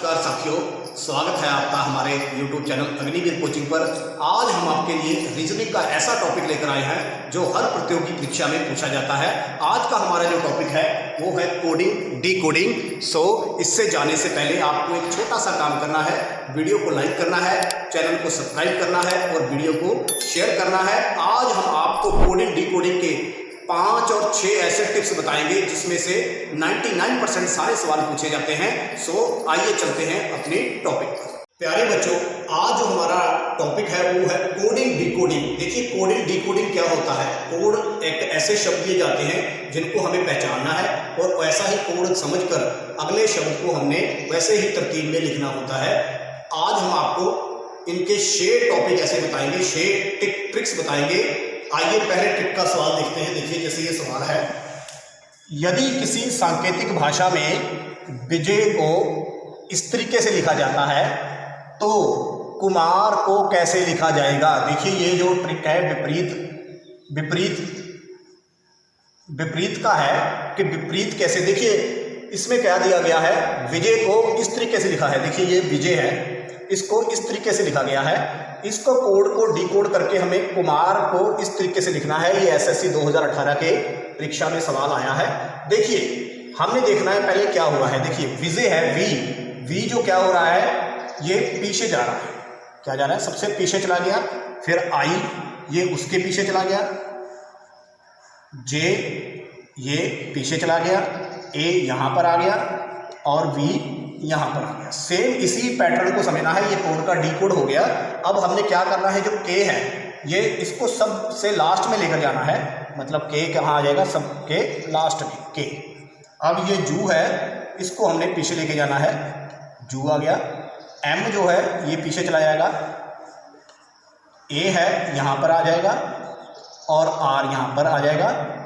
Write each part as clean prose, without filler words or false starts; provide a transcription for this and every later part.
नमस्कार साथियों, स्वागत है आपका हमारे YouTube चैनल अग्निवीर कोचिंग पर। आज हम आपके लिए रीजनिंग का ऐसा टॉपिक लेकर आए हैं जो हर प्रतियोगी परीक्षा में पूछा जाता है। आज का हमारा जो टॉपिक है वो है कोडिंग डिकोडिंग। इससे जाने से पहले आपको एक छोटा सा काम करना है, वीडियो को लाइक करना है, चैनल को सब्सक्राइब करना है और वीडियो को शेयर करना है। आज हम आपको कोडिंग डिकोडिंग के 5 और 6 ऐसे टिप्स बताएंगे जिसमें से 99% सारे सवाल पूछे जाते हैं। आइए चलते हैं अपने टॉपिक पर। प्यारे बच्चों, आज जो हमारा टॉपिक है वो है कोडिंग डिकोडिंग। देखिए, कोडिंग डिकोडिंग क्या होता है। कोड एक ऐसे शब्द दिए जाते हैं जिनको हमें पहचानना है और वैसा ही कोड समझकर अगले शब्द को हमने वैसे ही तरतीब में लिखना होता है। आज हम आपको इनके 6 टॉपिक ऐसे बताएंगे, 6 ट्रिक्स बताएंगे। आइए पहले ट्रिक का सवाल देखते हैं। देखिए, जैसे ये सवाल है, यदि किसी सांकेतिक भाषा में विजय को इस तरीके से लिखा जाता है तो कुमार को कैसे लिखा जाएगा। देखिए, ये जो ट्रिक है विपरीत का है कि विपरीत कैसे। देखिए, इसमें क्या दिया गया है, विजय को इस तरीके से लिखा है। देखिए, ये विजय है, इसको इस तरीके से लिखा गया है। इसको कोड को डिकोड करके हमें कुमार को इस तरीके से लिखना है। ये एसएससी 2018 के परीक्षा में सवाल आया है। देखिए, हमने देखना है पहले क्या हुआ है। देखिए, विजय है, वी जो क्या हो रहा है, ये पीछे जा रहा है। क्या जा रहा है, सबसे पीछे चला गया। फिर आई, ये उसके पीछे चला गया। जे, ये पीछे चला गया। ए यहां पर आ गया और वी यहां पर आ गया। सेम इसी पैटर्न को समझना है। ये कोड का डिकोड हो गया। अब हमने क्या करना है, जो के है ये इसको सबसे लास्ट में लेकर जाना है। मतलब के कहाँ आ जाएगा, सबके लास्ट में के। अब ये जू है, इसको हमने पीछे लेके जाना है। जू आ गया। एम जो है ये पीछे चला जाएगा। ए है यहाँ पर आ जाएगा और आर यहाँ पर आ जाएगा।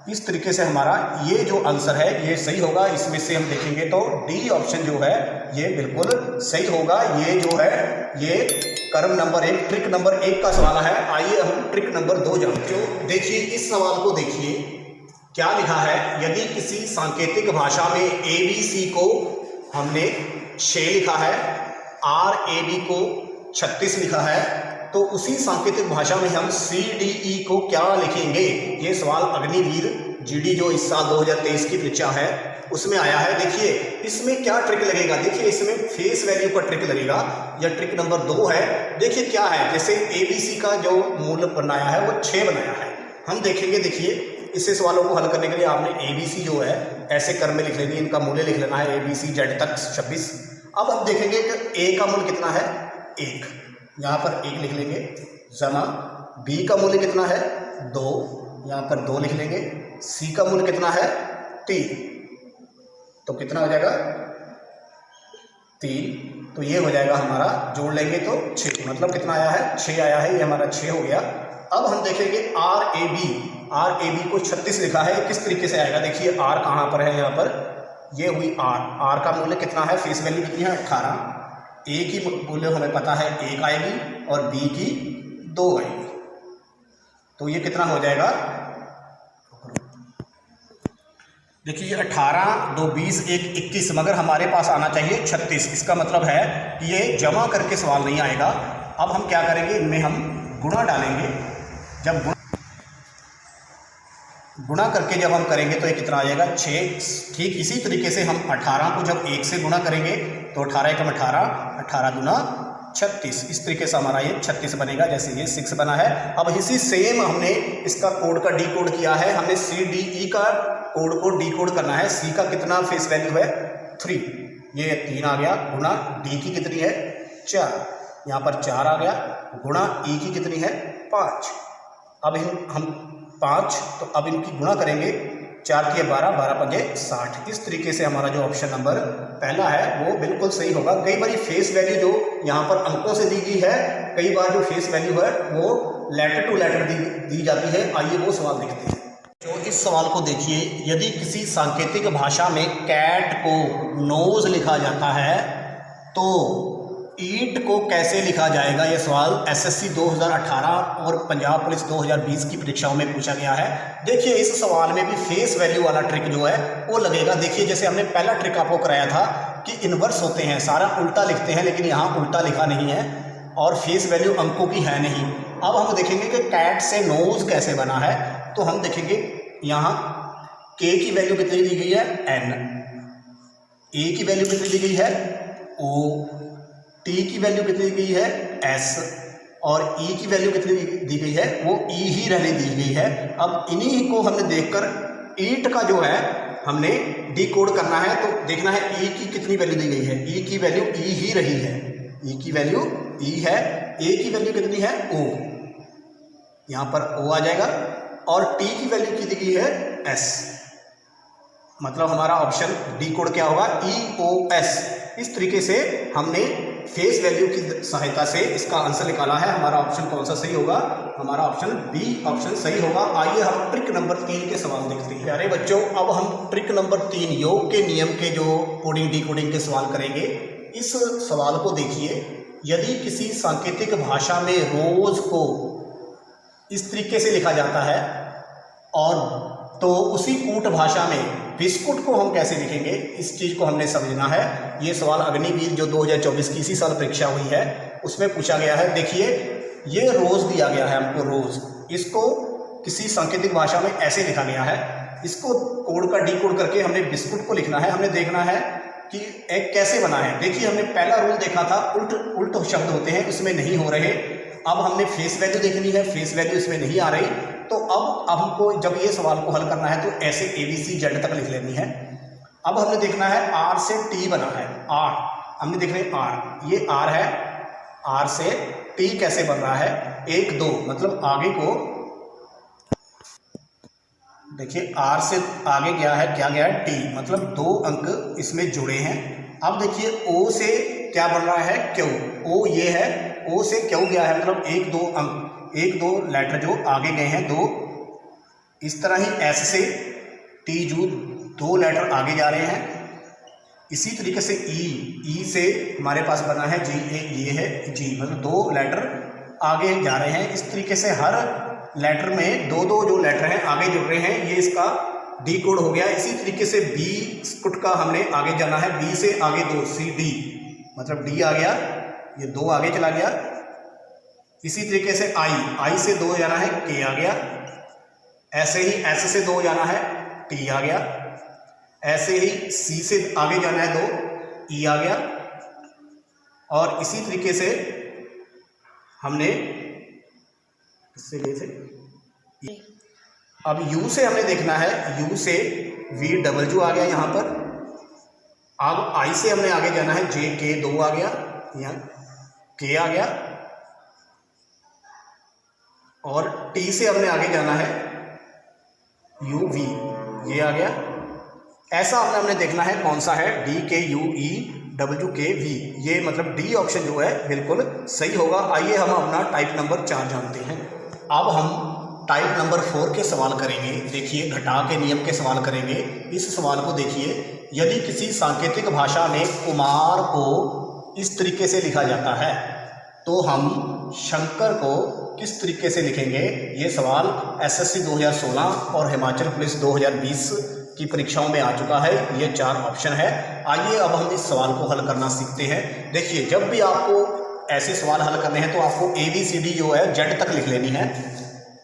इस तरीके से हमारा ये जो आंसर है ये सही होगा। इसमें से हम देखेंगे तो डी ऑप्शन जो है ये बिल्कुल सही होगा। ये जो है ये क्रम नंबर 1, ट्रिक नंबर 1 का सवाल है। आइए हम ट्रिक नंबर 2 जानते हैं। देखिए, इस सवाल को देखिए, क्या लिखा है। यदि किसी सांकेतिक भाषा में ABC को हमने 6 लिखा है, RAB को 36 लिखा है, तो उसी सांकेतिक भाषा में हम CDE को क्या लिखेंगे। ये सवाल अग्निवीर GD जो इस साल 2023 की परीक्षा है उसमें आया है। देखिए, इसमें क्या ट्रिक लगेगा। देखिए, इसमें फेस वैल्यू का ट्रिक लगेगा। यह ट्रिक नंबर 2 है। देखिए क्या है, जैसे ABC का जो मूल बनाया है वो 6 बनाया है। हम देखेंगे, देखिए इससे सवालों को हल करने के लिए आपने ABC जो है ऐसे क्रम में लिख लेनी, इनका मूल्य लिख लेना है ABCZ तक 26। अब हम देखेंगे कि A का मूल्य कितना है, 1, यहाँ पर 1 लिख लेंगे। जमा B का मूल्य कितना है, 2, यहाँ पर 2 लिख लेंगे। C का मूल्य कितना है, 3, तो कितना हो जाएगा 3। तो ये हो जाएगा हमारा, जोड़ लेंगे तो 6, मतलब कितना आया है, 6 आया है। ये हमारा 6 हो गया। अब हम देखेंगे RAB को 36 लिखा है, किस तरीके से आएगा। देखिए, R कहाँ पर है, यहाँ पर ये हुई R का मूल्य कितना है, फेस वैल्यू कितनी है, 18। A की मूल्य हमें पता है 1 आएगी और B की 2 आएगी। तो ये कितना हो जाएगा, देखिए 18, 2, 20, 1, 21, मगर हमारे पास आना चाहिए 36। इसका मतलब है कि ये जमा करके सवाल नहीं आएगा। अब हम क्या करेंगे, इनमें हम गुणा डालेंगे। जब गुणा करके जब हम करेंगे तो ये कितना आ जाएगा, 6। ठीक इसी तरीके से हम 18 को जब 1 से गुणा करेंगे तो 18 एकम 18, 18 दूना 36। इस तरीके से हमारा ये 36 बनेगा, जैसे ये 6 बना है। अब इसी सेम हमने इसका कोड का डिकोड किया है। हमने CDE का कोड को डिकोड करना है। C का कितना फेस वैल्यू है, 3, ये 3 आ गया। गुणा D की कितनी है, 4, यहाँ पर 4 आ गया। गुणा E की कितनी है, 5। अब हम 5, तो अब इनकी गुणा करेंगे। 4 के 12, 12 पंजे 60। इस तरीके से हमारा जो ऑप्शन नंबर पहला है वो बिल्कुल सही होगा। कई बार फेस वैल्यू जो यहाँ पर अंकों से दी गई है, कई बार जो फेस वैल्यू है वो लेटर टू लेटर दी जाती है। आइए वो सवाल देखते हैं। तो इस सवाल को देखिए, यदि किसी सांकेतिक भाषा में कैट को नोज लिखा जाता है तो ईट को कैसे लिखा जाएगा। यह सवाल एसएससी 2018 और पंजाब पुलिस 2020 की परीक्षाओं में पूछा गया है। देखिए, इस सवाल में भी फेस वैल्यू वाला ट्रिक जो है वो लगेगा। देखिए, जैसे हमने पहला ट्रिक आपको कराया था कि इन्वर्स होते हैं, सारा उल्टा लिखते हैं, लेकिन यहाँ उल्टा लिखा नहीं है और फेस वैल्यू अंकों की है नहीं। अब हम देखेंगे कि कैट से नोज कैसे बना है। तो हम देखेंगे यहाँ के की वैल्यू कितनी दी गई है, एन, ए की वैल्यू कितनी दी गई है, ओ, टी की वैल्यू कितनी दी गई है, एस, और ई की वैल्यू कितनी दी गई है, वो ई ही रहने दी गई है। अब इन्हीं को हमने देखकर ईट का जो है हमने डिकोड करना है। तो देखना है ई की कितनी वैल्यू दी गई है, ई की वैल्यू ई ही रही है, ई की वैल्यू ई है, ए की वैल्यू कितनी है, ओ, यहाँ पर ओ आ जाएगा, और टी की वैल्यू की दी गई है एस। मतलब हमारा ऑप्शन डी कोड क्या होगा, ई ओ एस। इस तरीके से हमने फेस वैल्यू की सहायता से इसका आंसर निकाला है। हमारा ऑप्शन कौन सा सही होगा, हमारा ऑप्शन बी ऑप्शन सही होगा। आइए हम ट्रिक नंबर 3 के सवाल देखते हैं। प्यारे बच्चों, अब हम ट्रिक नंबर 3 योग के नियम के जो कोडिंग डिकोडिंग के सवाल करेंगे। इस सवाल को देखिए, यदि किसी सांकेतिक भाषा में रोज को इस तरीके से लिखा जाता है और तो उसी कूट भाषा में बिस्कुट को हम कैसे लिखेंगे, इस चीज़ को हमने समझना है। ये सवाल अग्निवीर जो 2024 की इसी साल परीक्षा हुई है उसमें पूछा गया है। देखिए, ये रोज दिया गया है हमको, रोज, इसको किसी सांकेतिक भाषा में ऐसे लिखा गया है। इसको कोड का डिकोड करके हमने बिस्कुट को लिखना है। हमने देखना है कि एक कैसे बना है। देखिए, हमने पहला रूल देखा था, उल्ट शब्द होते हैं, इसमें नहीं हो रहे। अब हमने फेस वैल्यू देखनी है, फेस वैल्यू इसमें नहीं आ रही। तो अब हमको जब ये सवाल को हल करना है तो ऐसे ABC Z तक लिख लेनी है। अब हमने देखना है R से T बना है, R हमने देख रहे हैं R, ये R है, R से T कैसे बन रहा है, 1 2, मतलब आगे को देखिए, R से आगे गया है, क्या गया है, T, मतलब 2 अंक इसमें जुड़े हैं। अब देखिए O से क्या बन रहा है, Q, O ये है, O से Q गया है, मतलब 1 2 अंक, 1 2 लेटर जो आगे गए हैं 2। इस तरह ही S से T जो 2 लेटर आगे जा रहे हैं। इसी तरीके से E से हमारे पास बना है G, ये है G, मतलब 2 लेटर आगे जा रहे हैं। इस तरीके से हर लेटर में 2 2 जो लेटर हैं आगे जुड़ रहे हैं, ये इसका डी कोड हो गया। इसी तरीके से B स्कुट का हमने आगे जाना है, B से आगे 2 C D, मतलब D आ गया, ये 2 आगे चला गया। इसी तरीके से I से 2 जाना है, K आ गया। ऐसे ही S से 2 जाना है, T आ गया। ऐसे ही C से आगे जाना है 2, E आ गया। और इसी तरीके से हमने इससे गए थे, अब U से हमने देखना है, U से VW आ गया यहाँ पर। अब I से हमने आगे जाना है, JK 2 आ गया, यहाँ K आ गया। और T से हमने आगे जाना है, UV, ये आ गया। ऐसा हमने देखना है कौन सा है, DKUEWKV, ये मतलब डी ऑप्शन जो है बिल्कुल सही होगा। आइए हम अपना टाइप नंबर 4 जानते हैं। अब हम टाइप नंबर 4 के सवाल करेंगे। देखिए, घटाव के नियम के सवाल करेंगे। इस सवाल को देखिए, यदि किसी सांकेतिक भाषा में कुमार को इस तरीके से लिखा जाता है तो हम शंकर को किस तरीके से लिखेंगे। ये सवाल SSC 2016 और हिमाचल पुलिस 2020 की परीक्षाओं में आ चुका है। ये 4 ऑप्शन है। आइए अब हम इस सवाल को हल करना सीखते हैं। देखिए, जब भी आपको ऐसे सवाल हल करने हैं तो आपको ABCD जो है Z तक लिख लेनी है।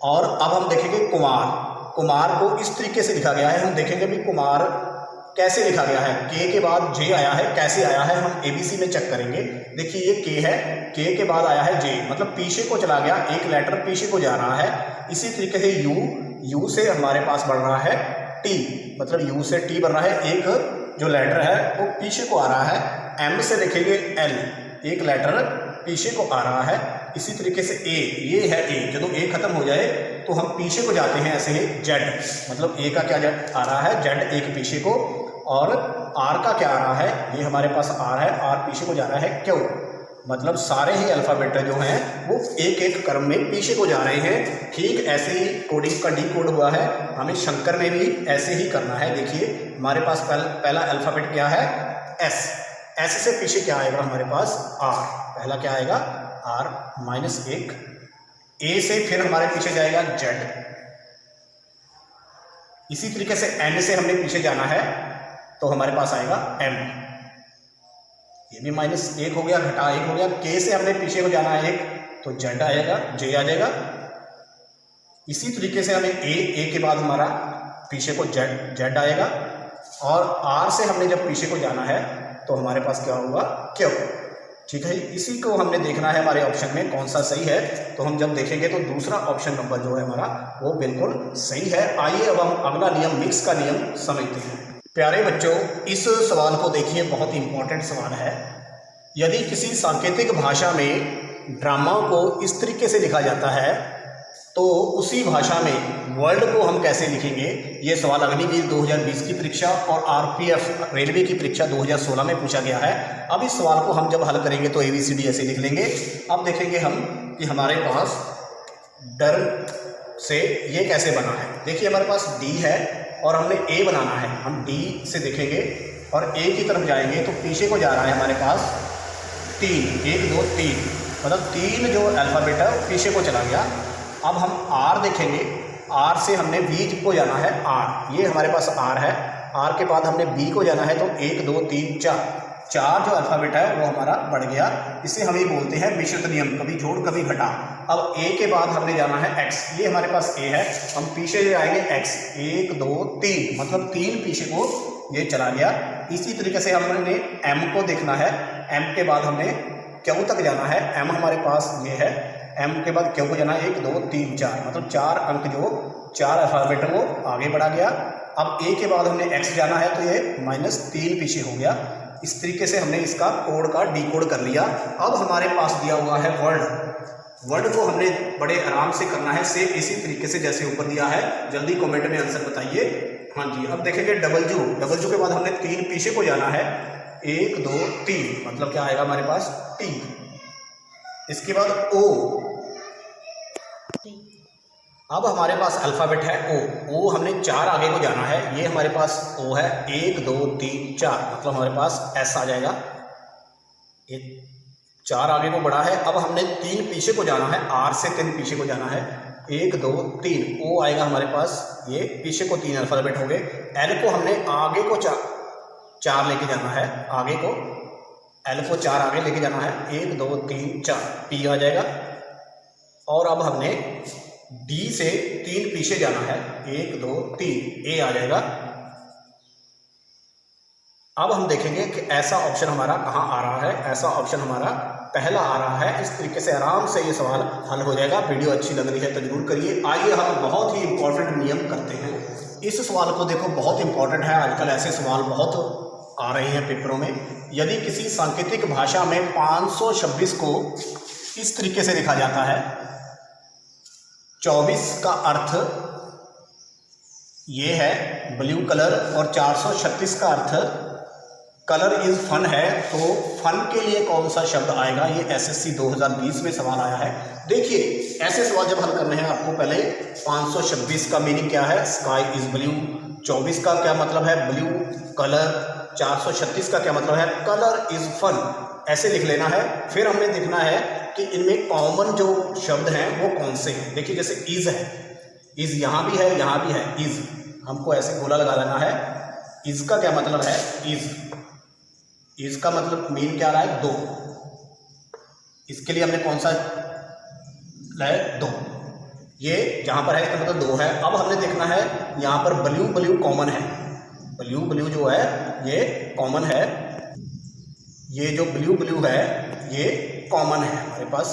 और अब हम देखेंगे कुमार को इस तरीके से लिखा गया है। हम देखेंगे भी कुमार कैसे लिखा गया है, K के बाद J आया है, कैसे आया है हम ABC में चेक करेंगे। देखिए, ये K है, K के बाद आया है J, मतलब पीछे को चला गया, एक लेटर पीछे को जा रहा है। इसी तरीके से U से हमारे पास बढ़ रहा है T, मतलब U से T बढ़ रहा है, एक जो लेटर है वो पीछे को आ रहा है। M से देखेंगे L, एक लेटर पीछे को आ रहा है। इसी तरीके से A, ये है A, जब A खत्म हो जाए तो हम पीछे को जाते हैं। ऐसे ही Z, मतलब A का क्या आ रहा है, Z एक पीछे को, और R का क्या आ रहा है, ये हमारे पास R है, R पीछे को जा रहा है Q, मतलब सारे ही अल्फ़ाबेट जो हैं वो एक एक क्रम में पीछे को जा रहे हैं। ठीक ऐसे ही कोडिंग का डी कोड हुआ है, हमें शंकर में भी ऐसे ही करना है। देखिए, हमारे पास पहला अल्फ़ाबेट क्या है, S से पीछे क्या आएगा हमारे पास, R, पहला क्या आएगा R-1। A से फिर हमारे पीछे जाएगा Z। इसी तरीके से N से हमने पीछे जाना है तो हमारे पास आएगा M। ये भी -1 हो गया, घटा 1 हो गया। के से हमने पीछे को जाना है 1, तो जेड आएगा, जे आ जाएगा। इसी तरीके से हमें ए के बाद हमारा पीछे को जेड आएगा, और आर से हमने जब पीछे को जाना है तो हमारे पास क्या होगा, क्यू। ठीक है, इसी को हमने देखना है हमारे ऑप्शन में कौन सा सही है। तो हम जब देखेंगे तो दूसरा ऑप्शन नंबर जो है हमारा वो बिल्कुल सही है। आइए अब हम अगला नियम, मिक्स का नियम समझते हैं। प्यारे बच्चों, इस सवाल को देखिए, बहुत इंपॉर्टेंट सवाल है। यदि किसी सांकेतिक भाषा में ड्रामा को इस तरीके से लिखा जाता है तो उसी भाषा में वर्ड को हम कैसे लिखेंगे। ये सवाल अग्निवीर 2020 की परीक्षा और आरपीएफ रेलवे की परीक्षा 2016 में पूछा गया है। अब इस सवाल को हम जब हल करेंगे तो ABCD ऐसे लिख लेंगे। अब देखेंगे हम कि हमारे पास डर से ये कैसे बना है। देखिए हमारे पास D है और हमने A बनाना है। हम D से देखेंगे और A की तरफ जाएंगे तो पीछे को जा रहा है हमारे पास 3, 1 2 3, मतलब 3 जो अल्फ़ाबेट है पीछे को चला गया। अब हम R देखेंगे, R से हमने B को जाना है R, ये हमारे पास R है। R के बाद हमने B को जाना है तो 1 2 3 4 जो अल्फ़ाबेट है वो हमारा बढ़ गया। इसे हम ये बोलते हैं मिश्रित नियम, कभी जोड़ कभी घटा। अब A के बाद हमने जाना है X, ये हमारे पास A है। हम पीछे जाएंगे X, 1 2 3, मतलब 3 पीछे को ये चला गया। इसी तरीके से हमने M को देखना है। M के बाद हमने Q तक जाना है। M हमारे पास ये है, M के बाद Q को जाना है 1 2 3 4, मतलब 4 अंक जो 4 अल्फ़ाबेट वो आगे बढ़ा गया। अब A के बाद हमने X जाना है तो ये -3 पीछे हो गया। इस तरीके से हमने इसका कोड का डिकोड कर लिया। अब हमारे पास दिया हुआ है वर्ड को हमने बड़े आराम से करना है, सेम इसी तरीके से जैसे ऊपर दिया है। जल्दी कमेंट में आंसर बताइए। हाँ जी, अब देखेंगे डबल के बाद हमने 3 पीछे को जाना है, 1 2 3, मतलब क्या आएगा हमारे पास T। इसके बाद O, अब हमारे पास अल्फ़ाबेट है O हमने 4 आगे को जाना है। ये हमारे पास O है, 1 2 3 4, मतलब हमारे पास S आ जाएगा। ये 4 आगे को बढ़ा है। अब हमने 3 पीछे को जाना है, R से 3 पीछे को जाना है, 1 2 3, O आएगा हमारे पास। ये पीछे को 3 अल्फ़ाबेट हो गए। L को हमने आगे को 4 लेके जाना है, आगे को L को 4 आगे लेके जाना है, 1 2 3 4, P आ जाएगा। और अब हमने D से 3 पीछे जाना है, 1 2 3, A आ जाएगा। अब हम देखेंगे कि ऐसा ऑप्शन हमारा कहाँ आ रहा है। ऐसा ऑप्शन हमारा पहला आ रहा है। इस तरीके से आराम से ये सवाल हल हो जाएगा। वीडियो अच्छी लग रही है तो जरूर करिए। आइए हम बहुत ही इंपॉर्टेंट नियम करते हैं। इस सवाल को देखो, बहुत इंपॉर्टेंट है। आजकल ऐसे सवाल बहुत आ रहे हैं पेपरों में। यदि किसी सांकेतिक भाषा में 526 को इस तरीके से लिखा जाता है, 24 का अर्थ ये है ब्लू कलर और 436 का अर्थ कलर इज फन है, तो फन के लिए कौन सा शब्द आएगा। ये SSC 2020 में सवाल आया है। देखिए, ऐसे सवाल जब हल करने हैं आपको पहले 526 का मीनिंग क्या है, स्काई इज ब्लू। 24 का क्या मतलब है, ब्लू कलर। 436 का क्या मतलब है, कलर इज फन। ऐसे लिख लेना है। फिर हमने देखना है कि इनमें कॉमन जो शब्द हैं वो कौन से हैं। देखिए जैसे इज है, इज यहाँ भी है, यहाँ भी है इज, हमको ऐसे गोला लगा लेना है। इज का क्या मतलब है, इज का मतलब मीन क्या रहा है, 2। इसके लिए हमने कौन सा लाए, 2। ये जहाँ पर है इसका मतलब 2 है। अब हमने देखना है यहाँ पर ब्लू कॉमन है, ब्लू जो है ये कॉमन है। ये जो ब्लू है ये कॉमन है हमारे पास,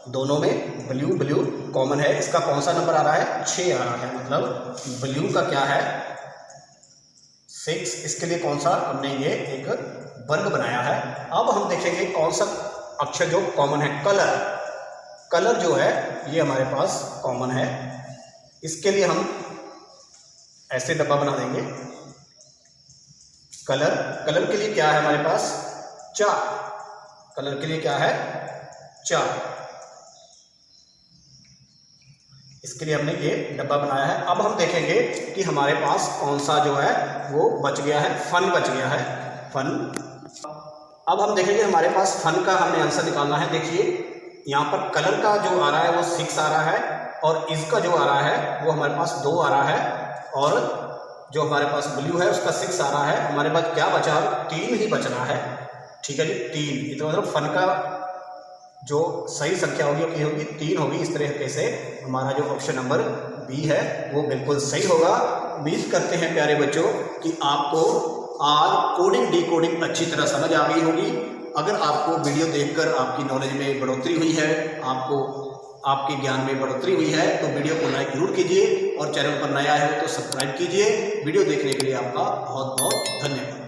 दोनों में ब्लू कॉमन है। इसका कौन सा नंबर आ रहा है, 6 आ रहा है। मतलब ब्लू का क्या है, 6। इसके लिए कौन सा हमने ये एक वर्ग बनाया है। अब हम देखेंगे कौन सा अक्षर जो कॉमन है, कलर जो है ये हमारे पास कॉमन है। इसके लिए हम ऐसे डब्बा बना देंगे। कलर के लिए क्या है हमारे पास, 4। कलर के लिए क्या है, 4। इसके लिए हमने ये डब्बा बनाया है। अब हम देखेंगे कि हमारे पास कौन सा जो है वो बच गया है, फन बच गया है, फन। अब हम देखेंगे हमारे पास फन का हमने आंसर निकालना है। देखिए यहाँ पर कलर का जो आ रहा है वो 6 आ रहा है, और इसका जो आ रहा है वो हमारे पास 2 आ रहा है, और जो हमारे पास ब्लू है उसका 6 आ रहा है। हमारे पास क्या बचा, 3 ही बच रहा है। ठीक है जी, 3, इसका मतलब फन का जो सही संख्या होगी वो क्या होगी, 3 होगी। इस तरीके से हमारा जो ऑप्शन नंबर बी है वो बिल्कुल सही होगा। उम्मीद करते हैं प्यारे बच्चों कि आपको आज कोडिंग डिकोडिंग अच्छी तरह समझ आ गई होगी। अगर आपको वीडियो देखकर आपकी नॉलेज में बढ़ोतरी हुई है, आपको आपके ज्ञान में बढ़ोतरी हुई है, तो वीडियो को लाइक जरूर कीजिए और चैनल पर नया है तो सब्सक्राइब कीजिए। वीडियो देखने के लिए आपका बहुत बहुत धन्यवाद।